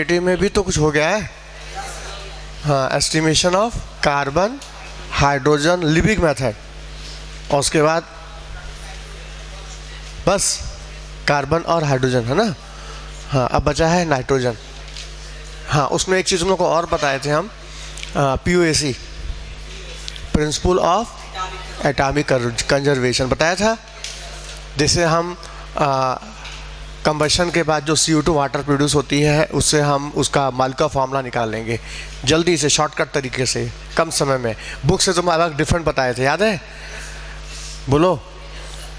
में भी तो कुछ हो गया है। हाँ, estimation of carbon, hydrogen, living method, और उसके बाद बस कार्बन और हाइड्रोजन है ना। हाँ, अब बचा है नाइट्रोजन। हाँ, उसमें एक चीज़ हम लोग को और बताए थे हम, POAC, principal of atomic conservation बताया था, जिससे हम कंबशन के बाद जो CO2 वाटर प्रोड्यूस होती है उससे हम उसका माल का फॉर्मूला निकाल लेंगे जल्दी से, शॉर्टकट तरीके से, कम समय में। बुक से तुम अलग डिफरेंट बताए थे, याद है? बोलो।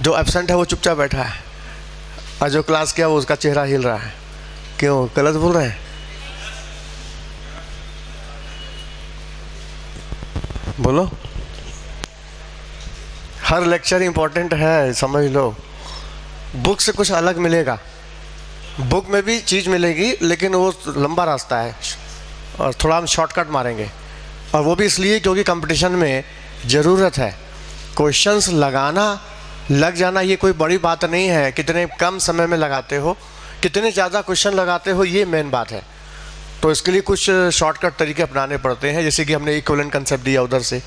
जो एब्सेंट है वो चुपचाप बैठा है, और जो क्लास किया वो उसका चेहरा हिल रहा है। क्यों, गलत बोल रहे हैं? बोलो। हर लेक्चर इंपॉर्टेंट है, समझ लो। बुक से कुछ अलग मिलेगा, बुक में भी चीज़ मिलेगी, लेकिन वो लंबा रास्ता है और थोड़ा हम शॉर्टकट मारेंगे, और वो भी इसलिए क्योंकि कंपटीशन में ज़रूरत है। क्वेश्चंस लगाना, लग जाना ये कोई बड़ी बात नहीं है, कितने कम समय में लगाते हो, कितने ज़्यादा क्वेश्चन लगाते हो, ये मेन बात है। तो इसके लिए कुछ शॉर्टकट तरीके अपनाने पड़ते हैं, जैसे कि हमने इक्विवेलेंट कंसेप्ट दिया उधर से,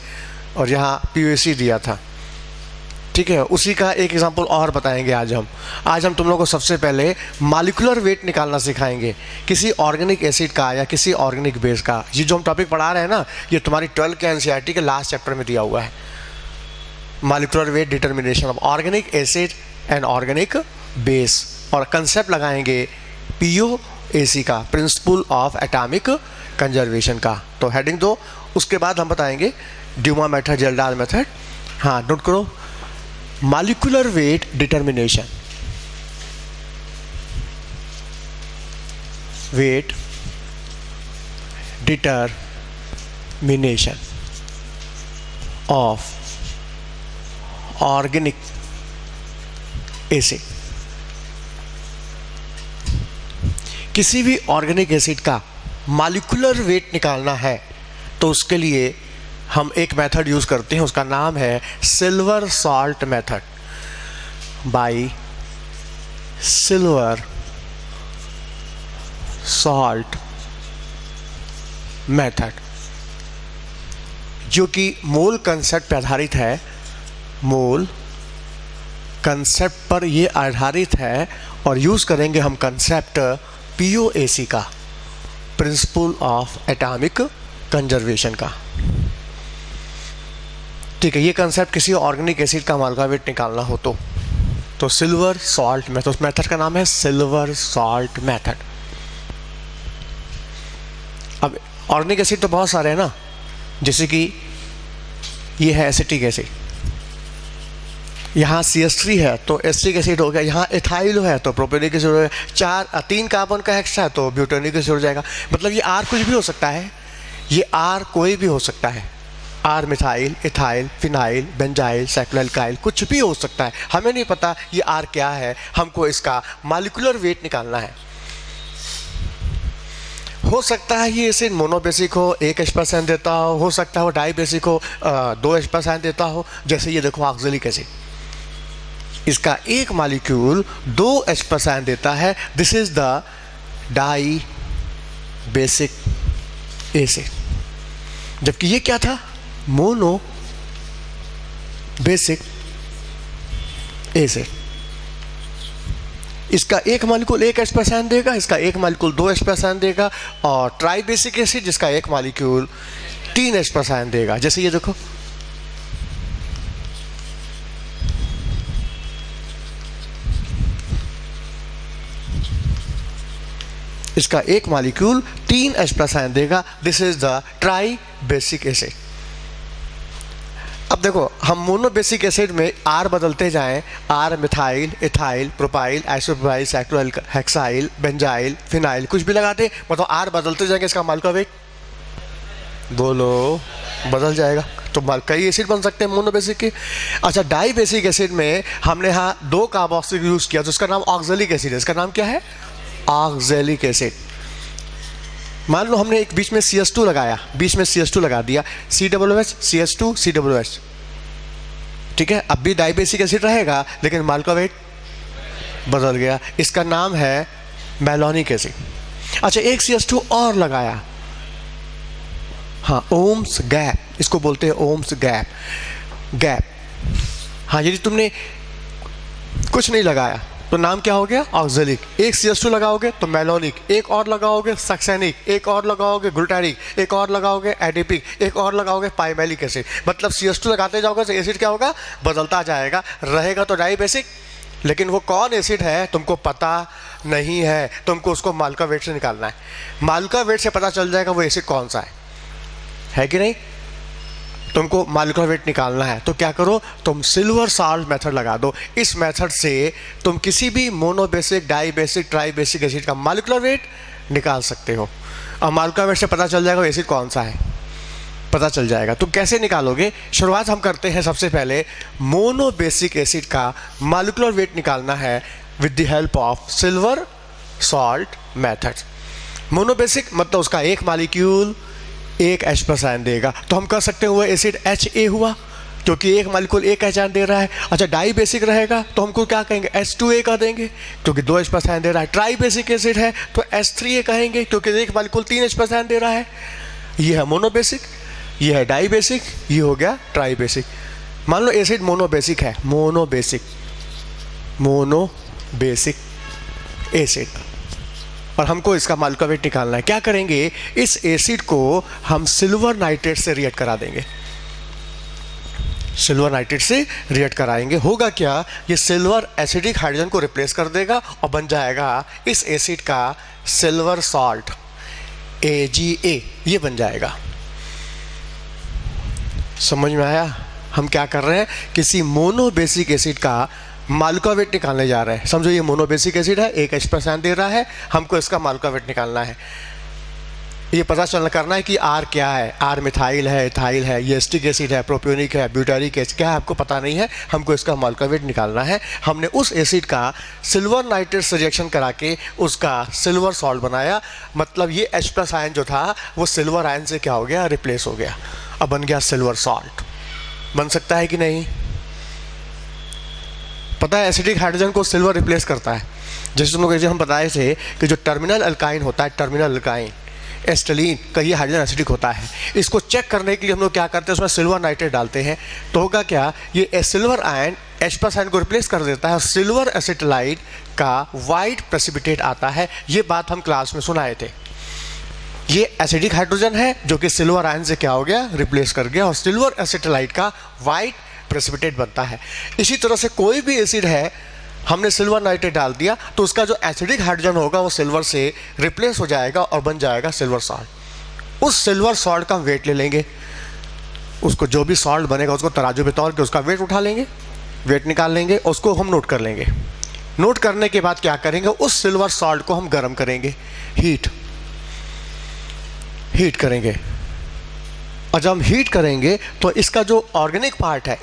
और यहाँ POAC दिया था, ठीक है। उसी का एक एग्जांपल और बताएंगे आज हम तुम लोगों को सबसे पहले मॉलिक्यूलर वेट निकालना सिखाएंगे किसी ऑर्गेनिक एसिड का या किसी ऑर्गेनिक बेस का। ये जो हम टॉपिक पढ़ा रहे हैं ना, ये तुम्हारी 12 के NCERT के लास्ट चैप्टर में दिया हुआ है, molecular weight determination of organic acid and organic base, और कंसेप्ट लगाएंगे POAC का, प्रिंसिपल ऑफ एटॉमिक कंजर्वेशन का। तो हेडिंग दो, उसके बाद हम बताएंगे ड्यूमा मेथड, जेल्डाल मेथड। हाँ, नोट करो, molecular weight determination, weight determination of organic acid. किसी भी ऑर्गेनिक एसिड का मॉलिक्यूलर वेट निकालना है तो उसके लिए हम एक मेथड यूज़ करते हैं, उसका नाम है silver salt method, bye silver salt method, जो कि मोल कंसेप्ट पर आधारित है। मोल कंसेप्ट पर ये आधारित है, और यूज़ करेंगे हम कंसेप्ट POAC का, प्रिंसिपल ऑफ एटॉमिक कंजर्वेशन का, ठीक है। ये कंसेप्ट किसी ऑर्गेनिक एसिड का मॉलिक्यूलर वेट निकालना हो तो सिल्वर सॉल्ट मेथड, उस मेथड का नाम है सिल्वर सॉल्ट मेथड। अब ऑर्गेनिक एसिड तो बहुत सारे हैं ना, जैसे कि ये है एसिटिक एसिड, यहाँ CH3 है तो एसिटिक एसिड हो गया, यहाँ एथाइल है तो प्रोपेनिक एसिड हो गया, 3 कार्बन का एक्स्ट्रा है तो ब्यूटेनिक एसिड हो जाएगा। मतलब ये R कुछ भी हो सकता है, ये R कोई भी हो सकता है, R methyl, ethyl, phenyl, benzyl, cycloalkyl, कुछ भी हो सकता है। हमें नहीं पता ये R क्या है, हमको इसका मॉलिक्यूलर वेट निकालना है। हो सकता है ये एसिड मोनोबेसिक हो, 1 H% देता हो सकता है वो डाइबेसिक हो, 2 H% देता हो। जैसे ये देखो ऑक्जेलिक एसिड, इसका एक मॉलिक्यूल 2 H% देता है, this is the dibasic acid. जबकि ये क्या था, मोनो बेसिक एसिड। इसका एक मॉलिक्यूल 1 H% देगा, इसका एक मॉलिक्यूल 2 H% देगा, और ट्राई बेसिक एसिड जिसका एक मॉलिक्यूल 3 H% देगा। जैसे ये देखो, इसका एक मॉलिक्यूल 3 H% देगा, this is the try basic acid. अब देखो, हम मोनोबेसिक एसिड में R बदलते जाएं, R methyl, ethyl, propyl, isopropyl, cyclohexyl, benzyl, phenyl, कुछ भी लगाते, मतलब R बदलते जाएंगे, इसका मॉलिक्यूलर वेट बोलो बदल जाएगा। तो कई एसिड बन सकते हैं मोनोबेसिक के। अच्छा, डाई बेसिक एसिड में हमने यहाँ 2 कार्बोक्सिल यूज़ किया, तो इसका नाम ऑक्जेलिक एसिड है। इसका नाम क्या है, ऑक्जेलिक एसिड। मान लो हमने एक बीच में CH2 लगाया, बीच में CH2 लगा दिया, COOH, CH2, COOH, ठीक है। अब भी डाइबेसिक एसिड रहेगा, लेकिन मॉलिक्यूलर वेट बदल गया। इसका नाम है मैलोनिक एसिड। अच्छा, एक CH2 और लगाया, हाँ, ओम्स गैप, इसको बोलते हैं ओम्स गैप। हाँ, यदि तुमने कुछ नहीं लगाया तो नाम क्या हो गया? ऑक्जेलिक। एक CH2 लगाओगे तो मेलोनिक, एक और लगाओगे सक्सेनिक, एक और लगाओगे ग्लूटारिक, एक और लगाओगे एडिपिक, एक और लगाओगे पाइमेलिक एसिड। मतलब CH2 लगाते जाओगे तो एसिड क्या होगा? बदलता जाएगा, रहेगा तो डाई बेसिक, लेकिन वो कौन एसिड है तुमको पता नहीं है, तुमको उसको मालका वेट से निकालना है। मालका वेट से पता चल जाएगा वो एसिड कौन सा है कि नहीं? तुमको मालिकुलर वेट निकालना है तो क्या करो, तुम सिल्वर साल्ट मेथड लगा दो। इस मेथड से तुम किसी भी monobasic, dibasic, tribasic acid का मालिकुलर वेट निकाल सकते हो, और मालिकुलर वेट से पता चल जाएगा एसिड कौन सा है, पता चल जाएगा। तो कैसे निकालोगे? शुरुआत हम करते हैं, सबसे पहले मोनोबेसिक एसिड का मालिकुलर वेट निकालना है with the help of silver salt method. Monobasic मतलब उसका एक मालिक्यूल एक H+ आयन देगा, तो हम कह सकते हैं वो एसिड HA हुआ, क्योंकि एक मालिक्यूल एक H आयन दे रहा है। अच्छा, डाई बेसिक रहेगा तो हमको क्या कहेंगे? H2A का देंगे, क्योंकि 2 H+ आयन दे रहा है। ट्राई बेसिक एसिड है तो H3A कहेंगे, क्योंकि एक मालिक्यूल 3 H+ आयन दे रहा है। ये है मोनोबेसिक, ये है डाई बेसिक, ये हो गया ट्राई बेसिक। मान लो एसिड मोनोबेसिक है, मोनोबेसिक एसिड, और हमको इसका मालिकुलर वेट निकालना है। क्या करेंगे? इस एसिड को हम सिल्वर नाइट्रेट से रिएक्ट करा देंगे, सिल्वर नाइट्रेट से रिएक्ट कराएंगे। होगा क्या? ये सिल्वर एसिडिक हाइड्रोजन को रिप्लेस कर देगा और बन जाएगा इस एसिड का सिल्वर सॉल्ट AgA, ये बन जाएगा। समझ में आया? हम क्या कर रहे हैं? किसी मोनोबेसिक एसिड का मालिकुलर वेट निकालने जा रहे हैं। समझो ये मोनोबेसिक एसिड है, एक H+ आयन दे रहा है, हमको इसका मालिकुलर वेट निकालना है। ये पता चलना करना है कि R क्या है, R मिथाइल है, इथाइल है, ये एस्टिक एसिड है, प्रोपियोनिक है, ब्यूटारिक एसिड क्या है आपको पता नहीं है, हमको इसका मालिकुलर वेट निकालना है। हमने उस एसिड का सिल्वर नाइट्रेट से रिएक्शन करा के उसका सिल्वर सॉल्ट बनाया, मतलब ये H+ आयन जो था वो सिल्वर आयन से क्या हो गया? रिप्लेस हो गया, अब बन गया सिल्वर सॉल्ट। बन सकता है कि नहीं? पता है एसिडिक हाइड्रोजन को सिल्वर रिप्लेस करता है। जैसे तुम लोग हम बताए थे कि जो टर्मिनल अल्काइन होता है, टर्मिनल अल्काइन एस्टलीन का, ये हाइड्रोजन एसिडिक होता है। इसको चेक करने के लिए हम लोग क्या करते हैं? उसमें सिल्वर नाइट्रेट डालते हैं, तो होगा क्या? ये सिल्वर आयन H+ आयन को रिप्लेस कर देता है और सिल्वर एसिटाइड का वाइट प्रेसिपिटेट आता है। ये बात हम क्लास में सुनाए थे। ये एसिडिक हाइड्रोजन है जो कि सिल्वर आयन से क्या हो गया? रिप्लेस कर गया, और सिल्वर एसिटाइड का वाइट प्रेसिपिटेट बनता है। इसी तरह से कोई भी एसिड है, हमने सिल्वर नाइट्रेट डाल दिया तो उसका जो एसिडिक हाइड्रोजन होगा वो सिल्वर से रिप्लेस हो जाएगा और बन जाएगा सिल्वर सॉल्ट। उस सिल्वर सॉल्ट का वेट ले लेंगे, उसको जो भी सॉल्ट बनेगा उसको तराजू पे तौल के उसका वेट उठा लेंगे, वेट निकाल लेंगे, उसको हम नोट कर लेंगे। नोट करने के बाद क्या करेंगे? उस सिल्वर सॉल्ट को हम गर्म करेंगे, हीट करेंगे, और जब हम हीट करेंगे तो इसका जो ऑर्गेनिक पार्ट है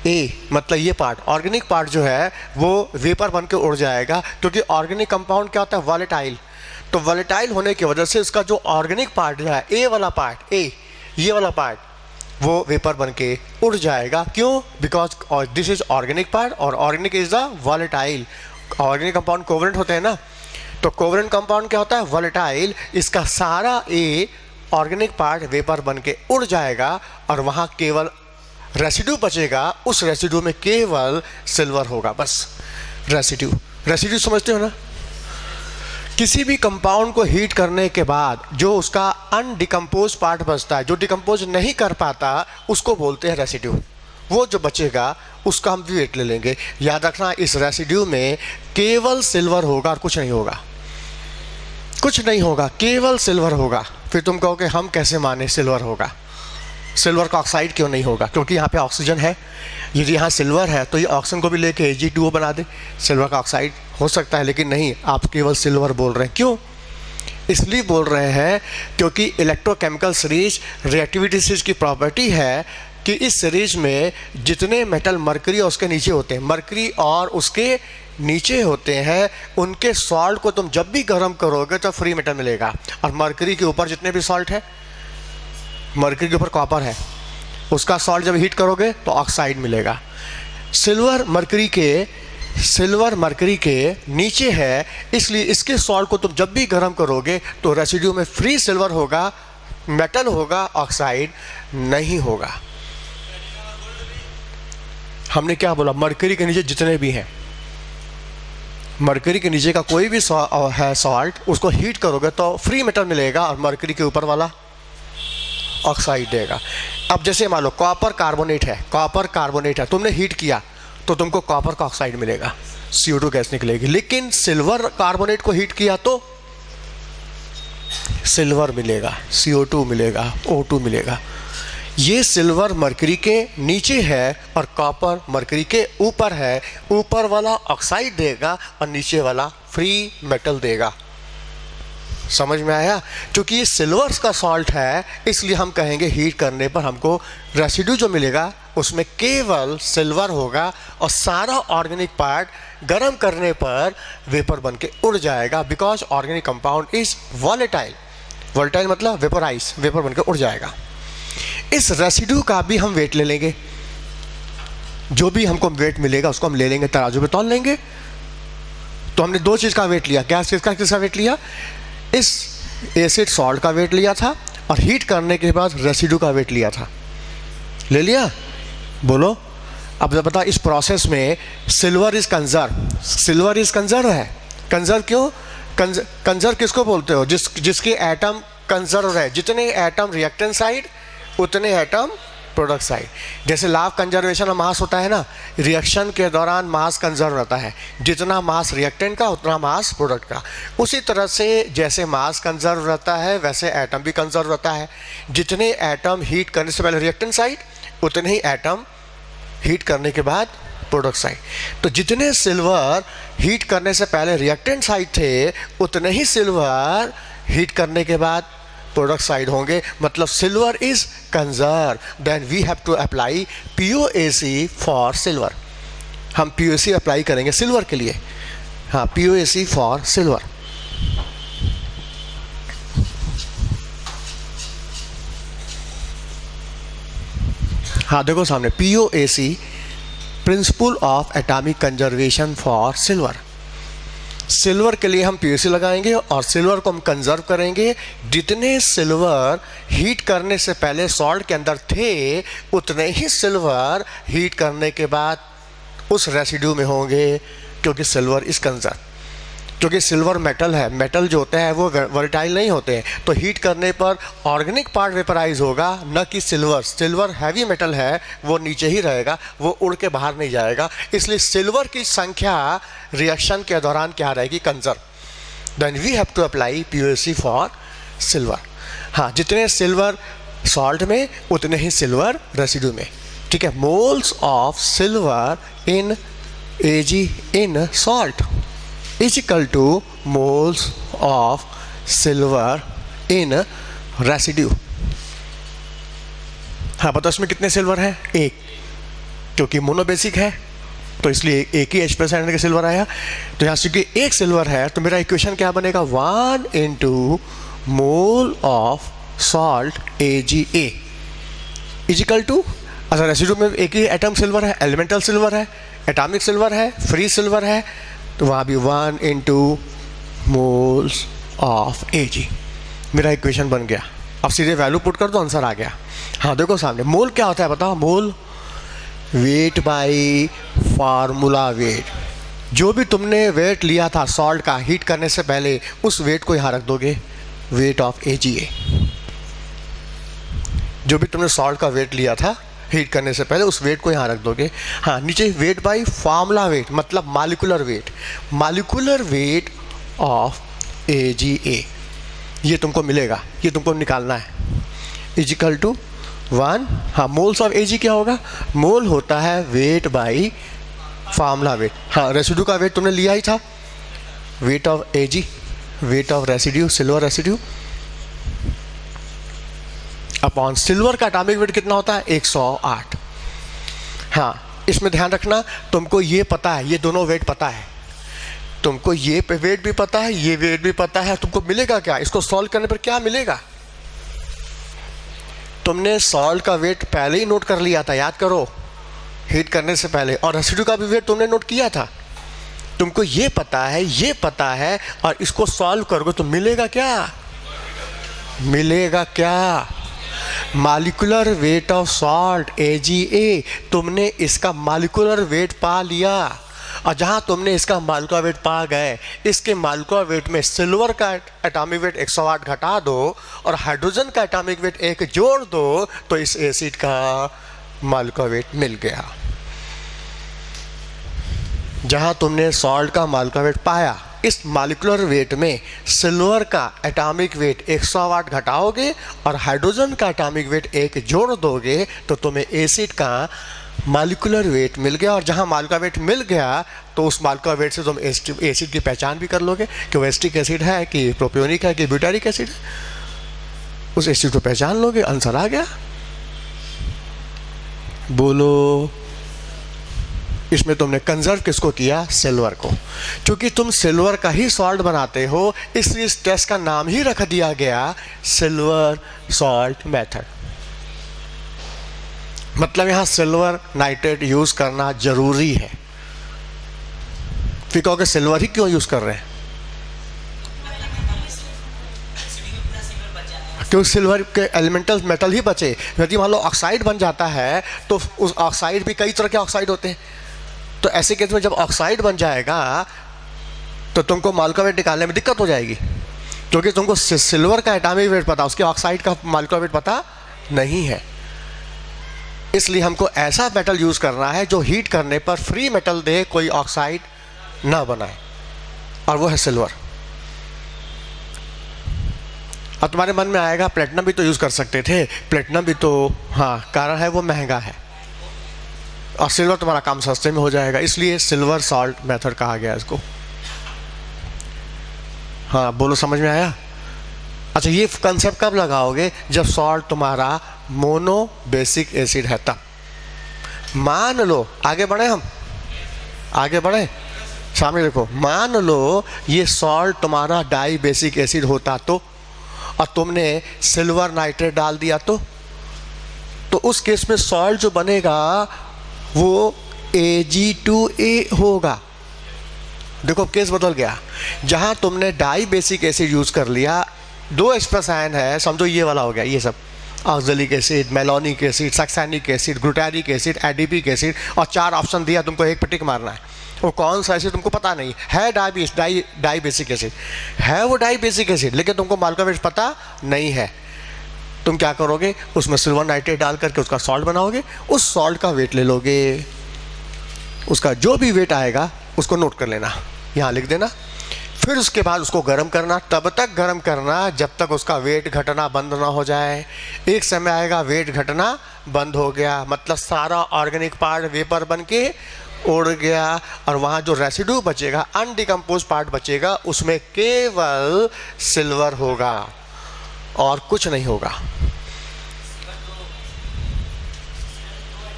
ए मतलब ये पार्ट, ऑर्गेनिक पार्ट जो है वो वेपर बन के उड़ जाएगा, क्योंकि ऑर्गेनिक कंपाउंड क्या होता है? वॉलेटाइल। तो वॉलेटाइल होने की वजह से इसका जो ऑर्गेनिक पार्ट जो है, ए वाला पार्ट, ये वाला पार्ट, वो वेपर बन के उड़ जाएगा। क्यों? Because this is organic part और organic is the volatile. Organic compound covalent होते हैं ना, तो कोवलेंट कंपाउंड क्या होता है? वॉलेटाइल। इसका सारा ए ऑर्गेनिक पार्ट वेपर बन के उड़ जाएगा और वहाँ केवल रेसिड्यू बचेगा, उस रेसिड्यू में केवल सिल्वर होगा, बस रेसिड्यू समझते हो ना? किसी भी कंपाउंड को हीट करने के बाद जो उसका अनडिकम्पोज पार्ट बचता है, जो डिकम्पोज नहीं कर पाता, उसको बोलते हैं रेसिड्यू। वो जो बचेगा उसका हम वेट ले लेंगे। याद रखना, इस रेसिड्यू में केवल सिल्वर होगा और कुछ नहीं होगा, कुछ नहीं होगा, केवल सिल्वर होगा। फिर तुम कहोगे हम कैसे माने सिल्वर होगा? सिल्वर का ऑक्साइड क्यों नहीं होगा? क्योंकि यहाँ पे ऑक्सीजन है। यदि यहाँ सिल्वर है तो ये ऑक्सीजन को भी लेके Ag2O बना दे, सिल्वर का ऑक्साइड हो सकता है, लेकिन नहीं, आप केवल सिल्वर बोल रहे हैं। क्यों? इसलिए बोल रहे हैं क्योंकि इलेक्ट्रोकेमिकल सीरीज, रिएक्टिविटी सीरीज की प्रॉपर्टी है कि इस सीरीज में जितने मेटल मरकरी और उसके नीचे होते हैं, मरकरी और उसके नीचे होते हैं, उनके सॉल्ट को तुम जब भी गर्म करोगे तो फ्री मेटल मिलेगा। और मरकरी के ऊपर जितने भी सॉल्ट है, मरकरी के ऊपर कॉपर है, उसका सॉल्ट जब हीट करोगे तो ऑक्साइड मिलेगा। सिल्वर मरकरी के सिल्वर मरकरी के नीचे है, इसलिए इसके सॉल्ट को तुम जब भी गर्म करोगे तो रेसिड्यू में फ्री सिल्वर होगा, मेटल होगा, ऑक्साइड नहीं होगा। हमने क्या बोला? मरकरी के नीचे जितने भी हैं, मरकरी के नीचे का कोई भी है सॉल्ट, उसको हीट करोगे तो फ्री मेटल मिलेगा और मरकरी के ऊपर वाला ऑक्साइड देगा। अब जैसे मान लो कॉपर कार्बोनेट है, कॉपर कार्बोनेट है, तुमने हीट किया तो तुमको कॉपर का ऑक्साइड मिलेगा, CO2 गैस निकलेगी। लेकिन सिल्वर कार्बोनेट को हीट किया तो सिल्वर मिलेगा, CO2 मिलेगा, O2 मिलेगा। ये सिल्वर मरकरी के नीचे है और कॉपर मरकरी के ऊपर है। ऊपर वाला ऑक्साइड देगा और नीचे वाला फ्री मेटल देगा। समझ में आया? क्योंकि ये सिल्वर का सॉल्ट है, इसलिए हम कहेंगे हीट करने पर हमको रेसिड्यू जो मिलेगा उसमें केवल सिल्वर होगा और सारा ऑर्गेनिक पार्ट गर्म करने पर वेपर बन के उड़ जाएगा। Because organic compound is volatile, volatile मतलब वेपराइज, वेपर बन के उड़ जाएगा। इस रेसिड्यू का भी हम वेट ले लेंगे, जो भी हमको वेट मिलेगा उसको हम ले लेंगे, तराजू पे तौल लेंगे। तो हमने दो चीज़ का वेट लिया। क्या चीज़ का, किसका वेट लिया? इस एसिड सॉल्ट का वेट लिया था और हीट करने के बाद रेसिड्यू का वेट लिया था। ले लिया? बोलो। अब बता, इस प्रोसेस में silver is conserve, silver is conserve है। कंजर्व क्यों? कंजर्व किसको बोलते हो? जिसके एटम कंजर्व है। जितने एटम रिएक्टेंट साइड उतने एटम प्रोडक्ट साइड। जैसे law of conservation of mass होता है ना, रिएक्शन के दौरान मास कंजर्व रहता है, जितना मास रिएक्टेंट का उतना मास प्रोडक्ट का। उसी तरह से जैसे मास कंजर्व रहता है वैसे एटम भी कंजर्व रहता है। जितने एटम हीट करने से पहले रिएक्टेंट साइड उतने ही एटम हीट करने के बाद प्रोडक्ट साइड। तो जितने सिल्वर हीट करने से पहले रिएक्टेंट साइड थे उतने ही सिल्वर हीट करने के बाद प्रोडक्ट साइड होंगे। मतलब silver is conserve, then we have to apply POAC for silver. हम POAC अप्लाई करेंगे सिल्वर के लिए। हाँ, POAC फॉर सिल्वर। हाँ देखो सामने, POAC principal of atomic conservation for silver. Silver के लिए हम POAC लगाएंगे और सिल्वर को हम कंजर्व करेंगे। जितने सिल्वर हीट करने से पहले सॉल्ट के अंदर थे उतने ही सिल्वर हीट करने के बाद उस रेसिड्यू में होंगे, क्योंकि सिल्वर इज कंजर्व। क्योंकि सिल्वर मेटल है, मेटल जो होते हैं वो वोलेटाइल नहीं होते हैं, तो हीट करने पर ऑर्गेनिक पार्ट वेपराइज होगा, न कि सिल्वर। सिल्वर हैवी मेटल है, वो नीचे ही रहेगा, वो उड़ के बाहर नहीं जाएगा। इसलिए सिल्वर की संख्या रिएक्शन के दौरान क्या रहेगी? Conserve. Then we have to apply POAC for silver. हाँ, जितने सिल्वर सॉल्ट में उतने ही सिल्वर रेसिड्यू में। ठीक है। Moles of silver in Ag in salt is equal to moles of silver in residue। हाँ बताओ, इसमें कितने सिल्वर है? एक, क्योंकि मोनोबेसिक है तो इसलिए एक ही H+ का सिल्वर आया। तो यहाँ से एक सिल्वर है तो मेरा इक्वेशन क्या बनेगा? 1 × mole of salt AgA is equal to, अच्छा रेसिड्यू में एक ही एटम सिल्वर है, एलिमेंटल सिल्वर है, एटॉमिक सिल्वर है, फ्री सिल्वर है, तो वहाँ भी 1 × मोल्स ऑफ Ag। मेरा इक्वेशन बन गया। अब सीधे वैल्यू पुट कर दो, आंसर आ गया। हाँ देखो सामने, मोल क्या होता है बताओ? मोल वेट बाई फार्मूला वेट। जो भी तुमने वेट लिया था सॉल्ट का हीट करने से पहले, उस वेट को यहाँ रख दोगे, वेट ऑफ AgA। जो भी तुमने सॉल्ट का वेट लिया था हीट करने से पहले, उस वेट को यहाँ रख दोगे। हाँ, नीचे वेट बाई फार्मूला वेट मतलब molecular weight, molecular weight of AgA ये तुमको मिलेगा, ये तुमको निकालना है। Is equal to 1। हाँ, मोल्स ऑफ Ag क्या होगा? मोल होता है वेट बाई फार्मूला वेट। हाँ, रेसिड्यू का वेट तुमने लिया ही था, weight of Ag, wait of residue, silver residue upon silver का एटॉमिक वेट कितना होता है? 108। हाँ, इसमें ध्यान रखना, तुमको ये पता है, ये दोनों वेट पता है, तुमको ये वेट भी पता है, ये वेट भी पता है। तुमको मिलेगा क्या? इसको सॉल्व करने पर क्या मिलेगा? तुमने सॉल्ट का वेट पहले ही नोट कर लिया था, याद करो, हीट करने से पहले, और रेसिड्यू का भी वेट तुमने नोट किया था। तुमको ये पता है और इसको सॉल्व करोगे तो मिलेगा क्या? Molecular weight of salt AgA, तुमने इसका मॉलिक्यूलर वेट पा लिया। और जहाँ तुमने इसका मॉलिक्यूलर वेट पा गए, इसके मॉलिक्यूलर वेट में सिल्वर का एटॉमिक वेट 108 घटा दो और हाइड्रोजन का एटॉमिक वेट 1 जोड़ दो, तो इस एसिड का मॉलिक्यूलर वेट मिल गया। जहाँ तुमने सॉल्ट का मॉलिक्यूलर वेट पाया, इस मॉलिक्यूलर वेट में सिल्वर का एटॉमिक वेट 108 घटाओगे और हाइड्रोजन का एटॉमिक वेट 1 जोड़ दोगे, तो तुम्हें एसिड का मॉलिक्यूलर वेट मिल गया। और जहाँ मॉलिक्यूलर वेट मिल गया तो उस मॉलिक्यूलर वेट से तुम एसिड की पहचान भी कर लोगे कि वो एसिटिक एसिड है कि प्रोपियोनिक है कि ब्यूटारिक एसिड है। उस एसिड को पहचान लोगे, आंसर आ गया। बोलो, इसमें तुमने कंजर्व किसको किया? सिल्वर को। क्योंकि तुम सिल्वर का ही सॉल्ट बनाते हो, इसलिए इस टेस्ट का नाम ही रख दिया गया सिल्वर सॉल्ट मेथड। मतलब यहां सिल्वर नाइट्रेट यूज करना जरूरी है। फिर कहोगे सिल्वर ही क्यों यूज कर रहे हैं? क्योंकि सिल्वर के एलिमेंटल मेटल ही बचे। यदि मान लो ऑक्साइड बन जाता है तो उस ऑक्साइड भी कई तरह के ऑक्साइड होते हैं, तो ऐसे केस में जब ऑक्साइड बन जाएगा तो तुमको मॉलिक्यूलर वेट निकालने में दिक्कत हो जाएगी, क्योंकि तुमको सिल्वर का एटॉमिक वेट पता, उसके ऑक्साइड का मॉलिक्यूलर वेट पता नहीं है। इसलिए हमको ऐसा मेटल यूज करना है जो हीट करने पर फ्री मेटल दे, कोई ऑक्साइड ना बनाए, और वो है सिल्वर। अब तुम्हारे मन में आएगा प्लेटिनम भी तो यूज कर सकते थे। प्लेटिनम भी तो, हाँ, कारण है वो महंगा है, और सिल्वर तुम्हारा काम सस्ते में हो जाएगा, इसलिए सिल्वर सॉल्ट मेथड कहा गया इसको। हाँ बोलो, समझ में आया? अच्छा, ये कंसेप्ट कब लगाओगे? जब सॉल्ट तुम्हारा मोनो बेसिक एसिड है तब। मान लो, आगे बढ़े, हम आगे बढ़े, सामने देखो। मान लो ये सॉल्ट तुम्हारा डाई बेसिक एसिड होता तो, और तुमने सिल्वर नाइट्रेट डाल दिया तो उस केस में सॉल्ट जो बनेगा वो Ag2A होगा। देखो केस बदल गया। जहां तुमने डाई बेसिक एसिड यूज कर लिया, 2 H+ आयन है, समझो ये वाला हो गया, ये सब oxalic acid, malonic acid, succinic acid, glutaric acid, adipic acid, और 4 ऑप्शन दिया, तुमको एक पे टिक मारना है। वो कौन सा एसिड तुमको पता नहीं है, डाई बेसिक एसिड है, वो डाई बेसिक एसिड, लेकिन तुमको मॉलिक्यूलर वेट पता नहीं है। तुम क्या करोगे? उसमें सिल्वर नाइट्रेट डाल करके उसका सॉल्ट बनाओगे, उस सॉल्ट का वेट ले लोगे, उसका जो भी वेट आएगा उसको नोट कर लेना, यहाँ लिख देना। फिर उसके बाद उसको गर्म करना, तब तक गर्म करना जब तक उसका वेट घटना बंद ना हो जाए। एक समय आएगा वेट घटना बंद हो गया, मतलब सारा ऑर्गेनिक पार्ट वेपर बन के उड़ गया, और वहाँ जो रेसिड्यू बचेगा, अनडिकम्पोज पार्ट बचेगा, उसमें केवल सिल्वर होगा और कुछ नहीं होगा।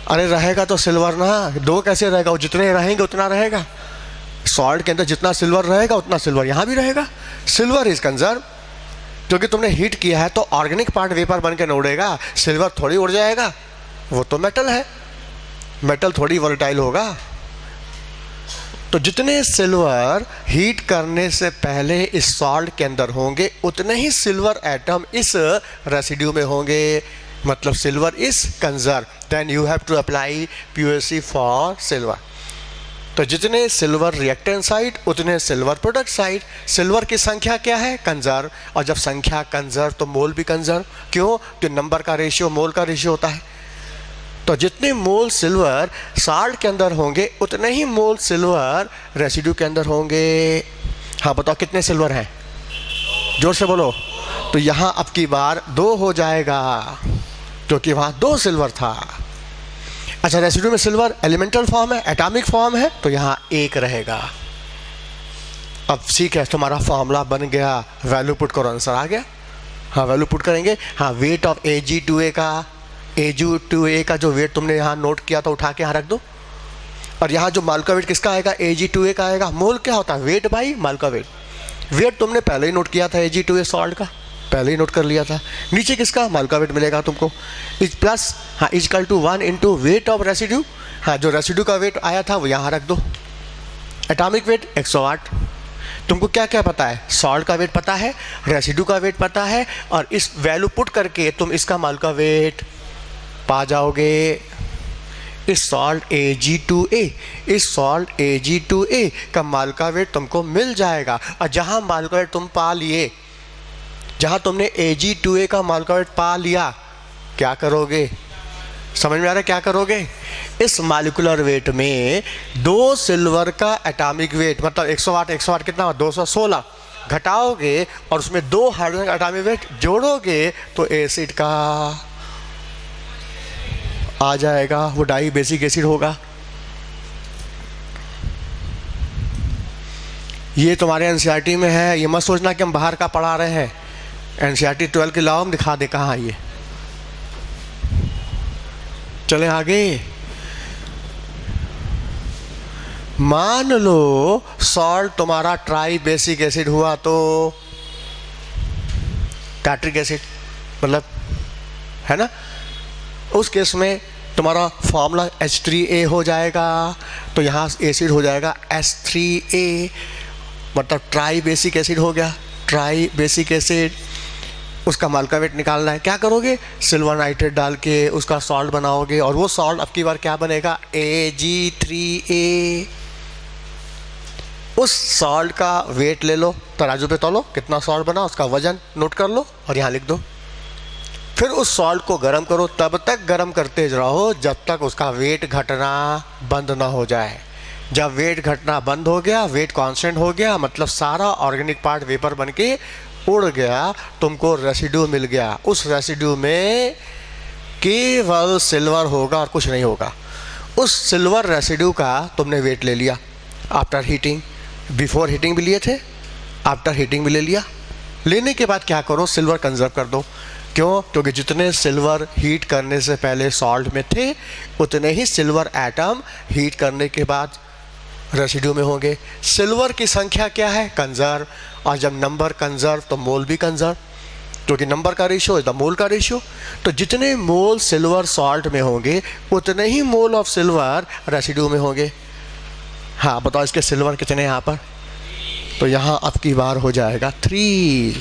अरे रहेगा तो सिल्वर ना, 2 कैसे रहेगा? वो जितने रहेंगे उतना रहेगा। सॉल्ट के अंदर जितना सिल्वर रहेगा उतना सिल्वर यहाँ भी रहेगा। सिल्वर इज कंजर्व, क्योंकि तुमने हीट किया है तो ऑर्गेनिक पार्ट वेपर बन के न उड़ेगा, सिल्वर थोड़ी उड़ जाएगा, वो तो मेटल है, मेटल थोड़ी वोलेटाइल होगा। तो जितने सिल्वर हीट करने से पहले इस सॉल्ट के अंदर होंगे, उतने ही सिल्वर एटम इस रेसिड्यू में होंगे, मतलब silver is conserve. Then you have to apply POC for silver. तो जितने सिल्वर रिएक्टेंट साइड उतने सिल्वर प्रोडक्ट साइड। सिल्वर की संख्या क्या है? कंजर्व। और जब संख्या कंजर्व तो मोल भी कंजर्व। क्यों? तो नंबर का रेशियो मोल का रेशियो होता है। तो जितने मोल सिल्वर सॉल्ट के अंदर होंगे उतने ही मोल सिल्वर रेसिड्यू के अंदर होंगे। हाँ बताओ कितने सिल्वर हैं? जोर से बोलो। तो यहाँ अब की बार 2 हो जाएगा, क्योंकि वहाँ 2 सिल्वर था। अच्छा, रेसिड्यू में सिल्वर एलिमेंटल फॉर्म है, एटॉमिक फॉर्म है, तो यहाँ 1 रहेगा। अब ठीक है, तुम्हारा फॉर्मूला बन गया, वैल्यू पुट करो, आंसर आ गया। हाँ वैल्यू पुट करेंगे। हाँ, वेट ऑफ Ag2A का जो वेट तुमने यहाँ नोट किया था उठा के यहाँ रख दो। और यहाँ जो माल का वेट किसका आएगा? Ag2A का आएगा। मोल क्या होता है? वेट बाई माल का वेट। वेट तुमने पहले ही नोट किया था, Ag2A सॉल्ट का पहले ही नोट कर लिया था। नीचे किसका? माल का वेट मिलेगा तुमको। इज प्लस, हाँ, is equal to 1 into weight of residue. हाँ, जो रेसिड्यू का वेट आया था वो यहाँ रख दो। Atomic weight 108। तुमको क्या क्या पता है? सॉल्ट का वेट पता है, रेसिड्यू का वेट पता है, और इस वैल्यू पुट करके तुम इसका माल का वेट पा जाओगे। इस सॉल्ट Ag2A, इस सॉल्ट Ag2A का माल का वेट तुमको मिल जाएगा। और जहाँ माल का वेट तुम पा लिए, जहाँ तुमने Ag2A का माल का वेट पा लिया, क्या करोगे? समझ में आ रहा है क्या करोगे? इस मॉलिक्यूलर वेट में 2 सिल्वर का एटॉमिक वेट, मतलब 108, 108 कितना, 216 घटाओगे और उसमें 2 हाइड्रोजन का एटॉमिक वेट जोड़ोगे तो एसिड का आ जाएगा, वो डाई बेसिक एसिड होगा। ये तुम्हारे एनसीईआरटी में है, ये मत सोचना कि हम बाहर का पढ़ा रहे हैं। एनसीईआरटी 12 के लाओ, हम दिखा दे कहाँ ये। चले आगे। मान लो सॉल्ट तुम्हारा ट्राई बेसिक एसिड हुआ तो टार्ट्रिक एसिड, मतलब है ना, उस केस में तुम्हारा फॉर्मूला H3A हो जाएगा, तो यहाँ एसिड हो जाएगा H3A, मतलब ट्राई बेसिक एसिड हो गया, ट्राई बेसिक एसिड। उसका माल का वेट निकालना है, क्या करोगे? सिल्वर नाइट्रेट डाल के उसका सॉल्ट बनाओगे, और वो सॉल्ट अब की बार क्या बनेगा? Ag3A। उस सॉल्ट का वेट ले लो, तराजू पे तोलो, कितना सॉल्ट बना उसका वजन नोट कर लो और यहाँ लिख दो। फिर उस सॉल्ट को गर्म करो, तब तक गर्म करते रहो जब तक उसका वेट घटना बंद ना हो जाए। जब वेट घटना बंद हो गया, वेट कांस्टेंट हो गया, मतलब सारा ऑर्गेनिक पार्ट वेपर बन के उड़ गया, तुमको रेसिड्यू मिल गया। उस रेसिड्यू में केवल सिल्वर होगा और कुछ नहीं होगा। उस सिल्वर रेसिड्यू का तुमने वेट ले लिया आफ्टर हीटिंग, बिफोर हीटिंग भी लिए थे, आफ्टर हीटिंग भी ले लिया। लेने के बाद क्या करो? सिल्वर कंजर्व कर दो। क्यों? क्योंकि जितने सिल्वर हीट करने से पहले सॉल्ट में थे, उतने ही सिल्वर एटम हीट करने के बाद रेसिड्यू में होंगे। सिल्वर की संख्या क्या है? कंजर्व। और जब नंबर कंजर्व तो मोल भी कंजर्व, क्योंकि नंबर का रेशियो इज द मोल का रेशियो। तो जितने मोल सिल्वर सॉल्ट में होंगे, उतने ही मोल ऑफ सिल्वर रेसिड्यू में होंगे। हाँ बताओ, इसके सिल्वर कितने यहाँ पर? तो यहाँ अब की बार हो जाएगा 3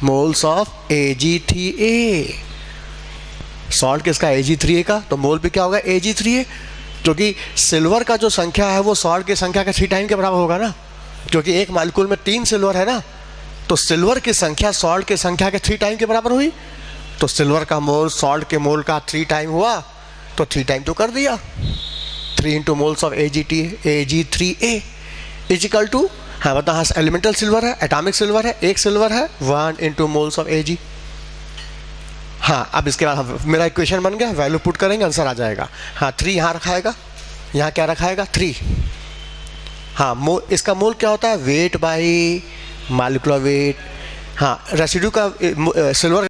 मोल्स ऑफ Ag3A। सॉल्ट किसका? Ag3A का। तो मोल पे क्या होगा? Ag3A, क्योंकि सिल्वर का जो संख्या है वो सॉल्ट की संख्या के 3 टाइम के बराबर होगा ना, क्योंकि एक मॉलिक्यूल में 3 सिल्वर है ना। तो सिल्वर की संख्या सॉल्ट की संख्या के 3 टाइम के बराबर हुई, तो सिल्वर का मोल सॉल्ट के मोल का 3 टाइम हुआ, तो 3 टाइम तो कर दिया। 3 into moles of Ag3A is equal to, हाँ बताओ, हाँ एलिमेंटल सिल्वर है, एटॉमिक सिल्वर है, एक सिल्वर है, 1 इंटू मोल्स ऑफ Ag। हाँ अब इसके बाद मेरा इक्वेशन बन गया, वैल्यू पुट करेंगे, आंसर आ जाएगा। हाँ 3 यहाँ रखाएगा, यहाँ क्या रखाएगा? 3। हाँ इसका मोल क्या होता है? Weight by molecular weight. हाँ रेसिड्यू का सिल्वर